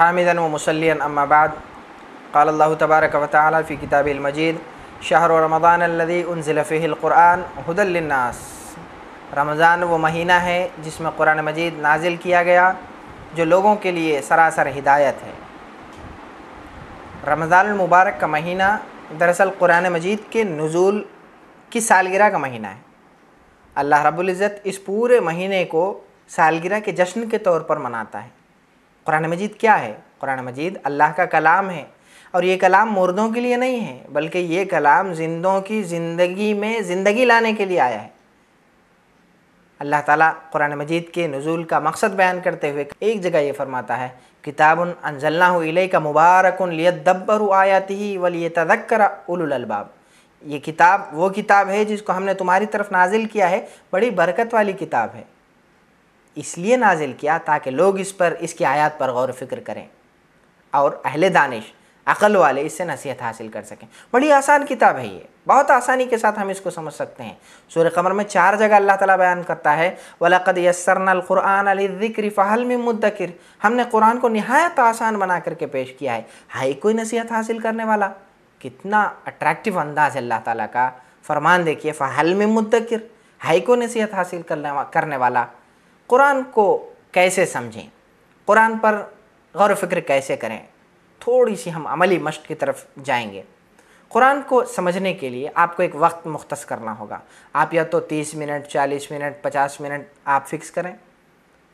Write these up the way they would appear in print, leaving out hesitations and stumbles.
हामिदन व मुसल्लियन अम्मा बाद क़ाल अल्लाहु तबारक व तआला फ़ी किताबिल मजीद शहर रमज़ान अल्लज़ी उन्ज़िल फ़ीहिल क़ुरआन हुदल लिन्नास। रमज़ान वो महीना है जिसमें कुरान मजीद नाजिल किया गया, जो लोगों के लिए सरासर हिदायत है। रमज़ान मुबारक का महीना दरअसल कुरान मजीद के नुज़ूल की सालगिरह का महीना है। अल्लाह रब्बुल इज़्ज़त इस पूरे महीने को सालगिरह के जश्न के तौर पर मनाता है। कुरान मजीद क्या है? कुरान मजीद अल्लाह का कलाम है, और ये कलाम मुर्दों के लिए नहीं है, बल्कि ये कलाम जिंदों की ज़िंदगी में ज़िंदगी लाने के लिए आया है। अल्लाह ताला कुरान मजीद के नुज़ूल का मकसद बयान करते हुए एक जगह ये फरमाता है, किताबुन अंज़लनाहु इलैका मुबारकुन लियद्दब्बरू आयातिही व लियतज़क्कर उलुल अलबाब। ये किताब वो किताब है जिसको हमने तुम्हारी तरफ नाजिल किया है, बड़ी बरकत वाली किताब है। इसलिए नाजिल किया ताकि लोग इस पर, इसकी आयत पर गौर फ़िक्र करें और अहले दानिश अक़ल वाले इससे नसीहत हासिल कर सकें। बड़ी आसान किताब है ये, बहुत आसानी के साथ हम इसको समझ सकते हैं। सूरह क़मर में 4 जगह अल्लाह ताला बयान करता है, वलक़द यस्सरनल क़ुरआन लिज़्ज़िक्रि फ़हल मिन मुद्दकिर। हमने कुरान को निहायत आसान बना करके पेश किया है कोई नसीहत हासिल करने वाला? कितना अट्रैक्टिव अंदाज़ अल्लाह ताला का। फरमान देखिए, फ़हल मिन मुद्दकिर, है कोई नसीहत हासिल करने वाला? कुरान को कैसे समझें, कुरान पर गौर फ़िक्र कैसे करें, थोड़ी सी हम अमली मश्क की तरफ जाएंगे। कुरान को समझने के लिए आपको एक वक्त मुख्तस करना होगा। आप या तो 30 मिनट, 40 मिनट, 50 मिनट आप फ़िक्स करें,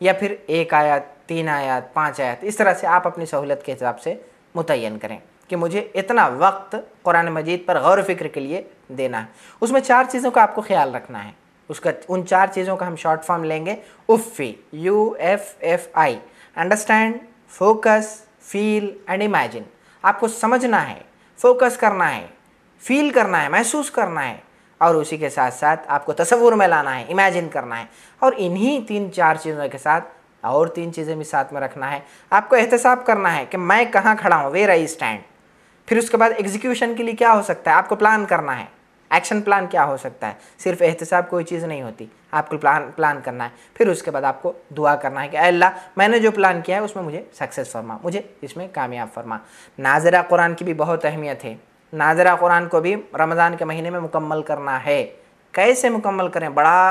या फिर 1 आयत, 3 आयत, 5 आयत, इस तरह से आप अपनी सहूलत के हिसाब से मुतय्यन करें कि मुझे इतना वक्त कुरान मजीद पर गौर फ़िक्र के लिए देना है। उसमें 4 चीज़ों का आपको ख्याल रखना है। उन 4 चीज़ों का हम शॉर्ट फॉर्म लेंगे, UFFI, UFFI, understand, focus, feel and imagine. आपको समझना है, फोकस करना है, फील करना है, महसूस करना है, और उसी के साथ साथ आपको तसव्वुर में लाना है, इमेजिन करना है। और इन्हीं 3-4 चीज़ों के साथ और 3 चीज़ें भी साथ में रखना है। आपको एहतसाब करना है कि मैं कहाँ खड़ा हूँ, वेयर आई स्टैंड। फिर उसके बाद एग्जीक्यूशन के लिए क्या हो सकता है, आपको प्लान करना है, एक्शन प्लान क्या हो सकता है। सिर्फ एहतसाब कोई चीज़ नहीं होती, आपको प्लान करना है। फिर उसके बाद आपको दुआ करना है कि अल्लाह, मैंने जो प्लान किया है उसमें मुझे सक्सेस फरमा, मुझे इसमें कामयाब फरमा। नाज़िरा कुरान की भी बहुत अहमियत है। नाज़िरा कुरान को भी रमज़ान के महीने में मुकम्मल करना है। कैसे मुकम्मल करें? बड़ा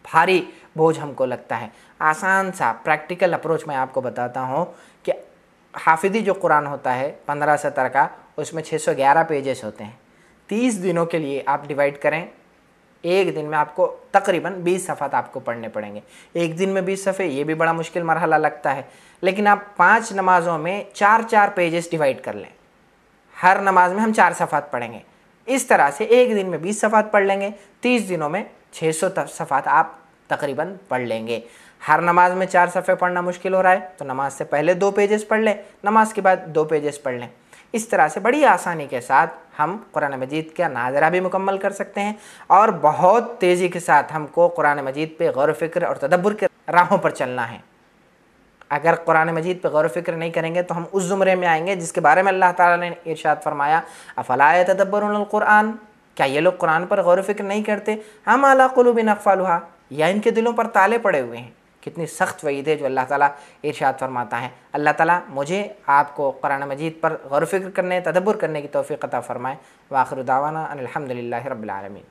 भारी बोझ हमको लगता है। आसान सा प्रैक्टिकल अप्रोच मैं आपको बताता हूँ कि हाफिदी जो कुरान होता है 15 सतर का, उसमें 611 पेजेस होते हैं। 30 दिनों के लिए आप डिवाइड करें, एक दिन में आपको तकरीबन 20 सफ़ात आपको पढ़ने पड़ेंगे। एक दिन में 20 सफ़े, ये भी बड़ा मुश्किल मरहला लगता है, लेकिन आप 5 नमाज़ों में 4-4 पेजेस डिवाइड कर लें। हर नमाज में हम 4 सफ़ात पढ़ेंगे। इस तरह से एक दिन में 20 सफ़ात पढ़ लेंगे, 30 दिनों में 600 सफ़ात आप तकरीबन पढ़ लेंगे। हर नमाज में 4 सफ़े पढ़ना मुश्किल हो रहा है तो नमाज से पहले 2 पेजेस पढ़ लें, नमाज के बाद 2 पेजेस पढ़ लें। इस तरह से बड़ी आसानी के साथ हम कुरान मजीद का नाज़रा भी मुकम्मल कर सकते हैं, और बहुत तेज़ी के साथ हमको कुरान मजीद पे गौर फ़िक्र और तदब्बुर के राहों पर चलना है। अगर कुरान मजीद पे गौर फ़िक्र नहीं करेंगे तो हम उस ज़ुमरे में आएंगे जिसके बारे में अल्लाह ताला ने इरशाद फरमाया, अफ़ला यतदब्बरुनल क़ुरआन, क्या ये लोग कुरान पर गौर फ़िक्र नहीं करते? अम अला क़ुलूबिन अक़फ़ालुहा, या इनके दिलों पर ताले पड़े हुए हैं। कितनी सख्त वईद है जो अल्लाह ताला इरशाद फरमाता है। अल्लाह ताला मुझे आपको कुरान मजीद पर गौर फ़िक्र करने, तदब्बुर करने की तौफ़ीक़ अता फ़रमाए। व आख़िरु दावाना अनिल हम्दुलिल्लाहि रब्बिल आलमीन।